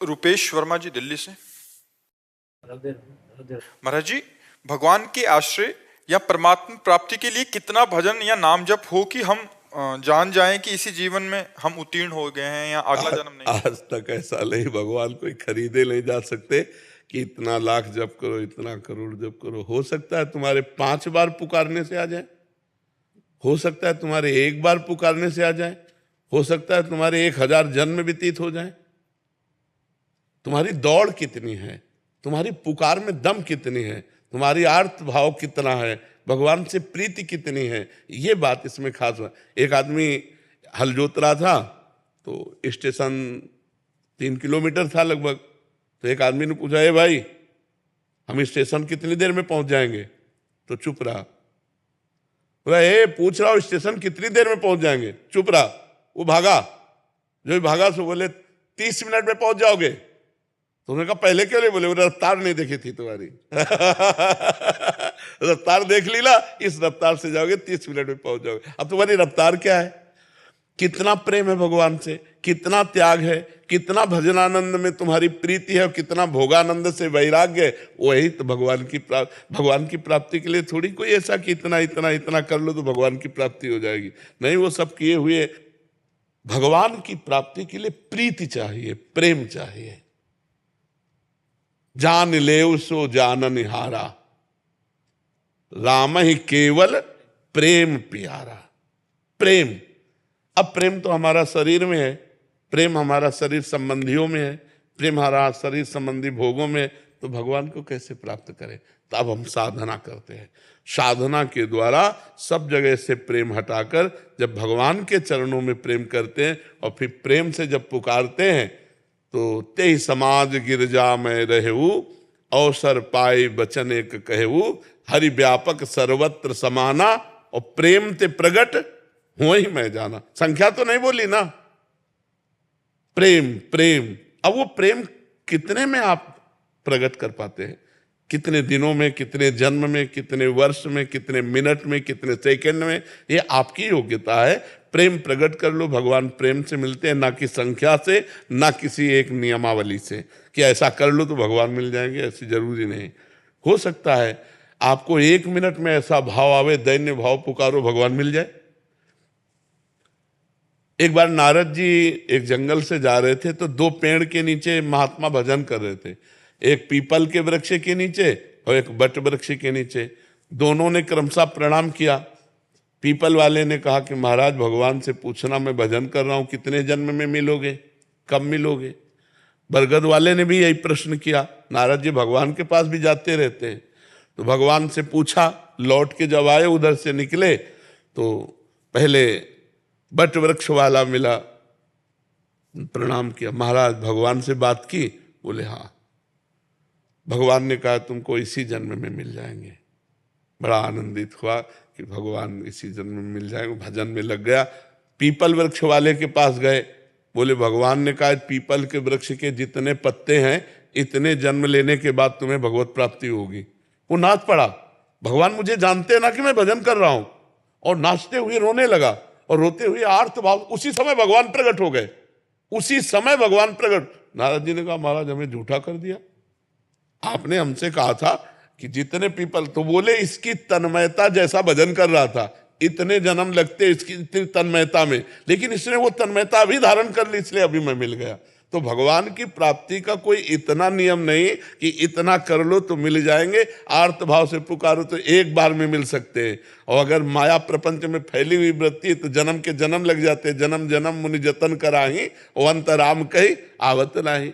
रुपेश वर्मा जी दिल्ली से। राधे। महाराज जी, भगवान के आश्रय या परमात्मा प्राप्ति के लिए कितना भजन या नाम जप हो कि हम जान जाएं कि इसी जीवन में हम उत्तीर्ण हो गए हैं या अगला जन्म नहीं? आज तक ऐसा नहीं, भगवान कोई खरीदे नहीं जा सकते कि इतना लाख जप करो, इतना करोड़ जप करो। हो सकता है तुम्हारे 5 बार पुकारने से आ जाए, हो सकता है तुम्हारे 1 बार पुकारने से आ जाए, हो सकता है तुम्हारे 1000 जन्म व्यतीत हो जाए। तुम्हारी दौड़ कितनी है, तुम्हारी पुकार में दम कितनी है, तुम्हारी आर्त भाव कितना है, भगवान से प्रीति कितनी है, ये बात इसमें खास है। एक आदमी हल जोत रहा था, तो स्टेशन 3 किलोमीटर था लगभग। तो एक आदमी ने पूछा, ए भाई, हम स्टेशन कितनी देर में पहुंच जाएंगे? तो चुप रहा। बोला, ए पूछ रहा हूं स्टेशन कितनी देर में पहुंच जाएंगे? चुप रहा। वो भागा, जो भागा सो बोले 30 मिनट में पहुंच जाओगे। तो उन्होंने कहा पहले क्यों नहीं बोले? वो रफ्तार नहीं देखी थी तुम्हारी। रफ्तार देख ली ना, इस रफ्तार से जाओगे 30 मिनट में पहुंच जाओगे। अब तुम्हारी रफ्तार क्या है? कितना प्रेम है भगवान से, कितना त्याग है, कितना भजनानंद में तुम्हारी प्रीति है और कितना भोगानंद से वैराग्य है। वही तो भगवान की प्राप्ति के लिए थोड़ी कोई ऐसा कि इतना इतना इतना कर लो तो भगवान की प्राप्ति हो जाएगी। नहीं, वो सब किए हुए। भगवान की प्राप्ति के लिए प्रीति चाहिए, प्रेम चाहिए। जान लेव सो जानन हारा, राम ही केवल प्रेम प्यारा। प्रेम, अब प्रेम तो हमारा शरीर में है, प्रेम हमारा शरीर संबंधियों में है, प्रेम हमारा शरीर संबंधी भोगों में है। तो भगवान को कैसे प्राप्त करें? तो अब हम साधना करते हैं। साधना के द्वारा सब जगह से प्रेम हटाकर जब भगवान के चरणों में प्रेम करते हैं और फिर प्रेम से जब पुकारते हैं, तो ते समाज गिरजा में रहेऊ, अवसर पाए बचन एक कहेऊ, हरि व्यापक सर्वत्र समाना, और प्रेम ते प्रगट हो ही मैं जाना। संख्या तो नहीं बोली ना, प्रेम प्रेम। अब वो प्रेम कितने में आप प्रकट कर पाते हैं? कितने दिनों में, कितने जन्म में, कितने वर्ष में, कितने मिनट में, कितने सेकंड में, ये आपकी योग्यता है। प्रेम प्रकट कर लो। भगवान प्रेम से मिलते हैं, ना कि संख्या से, ना किसी एक नियमावली से कि ऐसा कर लो तो भगवान मिल जाएंगे। ऐसी जरूरी नहीं। हो सकता है आपको 1 मिनट में ऐसा भाव आवे, दैन्य भाव, पुकारो, भगवान मिल जाए। एक बार नारद जी एक जंगल से जा रहे थे, तो 2 पेड़ के नीचे महात्मा भजन कर रहे थे। एक पीपल के वृक्ष के नीचे और एक बट वृक्ष के नीचे। दोनों ने क्रमशः प्रणाम किया। पीपल वाले ने कहा कि महाराज, भगवान से पूछना, मैं भजन कर रहा हूं, कितने जन्म में मिलोगे, कब मिलोगे? बरगद वाले ने भी यही प्रश्न किया। नारद जी भगवान के पास भी जाते रहते हैं। तो भगवान से पूछा। लौट के जब आए, उधर से निकले, तो पहले बट वृक्ष वाला मिला, प्रणाम किया। महाराज, भगवान से बात की? बोले हाँ। भगवान ने कहा तुमको इसी जन्म में मिल जाएंगे। बड़ा आनंदित हुआ कि भगवान इसी जन्म में मिल जाएंगे। भजन में लग गया। पीपल वृक्ष वाले के पास गए। बोले भगवान ने कहा पीपल के वृक्ष के जितने पत्ते हैं, इतने जन्म लेने के बाद तुम्हें भगवत प्राप्ति होगी। वो नाच पड़ा। भगवान मुझे जानते हैं ना कि मैं भजन कर रहा हूं। और नाचते हुए रोने लगा, और रोते हुए आर्त भाव। उसी समय भगवान प्रकट हो गए, उसी समय भगवान प्रकट। नारद जी ने कहा महाराज, हमें झूठा कर दिया। आपने हमसे कहा था कि जितने पीपल, तो बोले इसकी तन्मयता जैसा भजन कर रहा था, इतने जन्म लगते इसकी इतनी तन्मयता में, लेकिन इसने वो तन्मयता अभी धारण कर ली, इसलिए अभी मैं मिल गया। तो भगवान की प्राप्ति का कोई इतना नियम नहीं कि इतना कर लो तो मिल जाएंगे। आर्त भाव से पुकारो तो एक बार में मिल सकते हैं। और अगर माया प्रपंच में फैली हुई वृत्ति, तो जन्म के जन्म लग जाते हैं। जन्म जन्म मुनि जतन कराही, ओ अंतराम कही आवत नाही।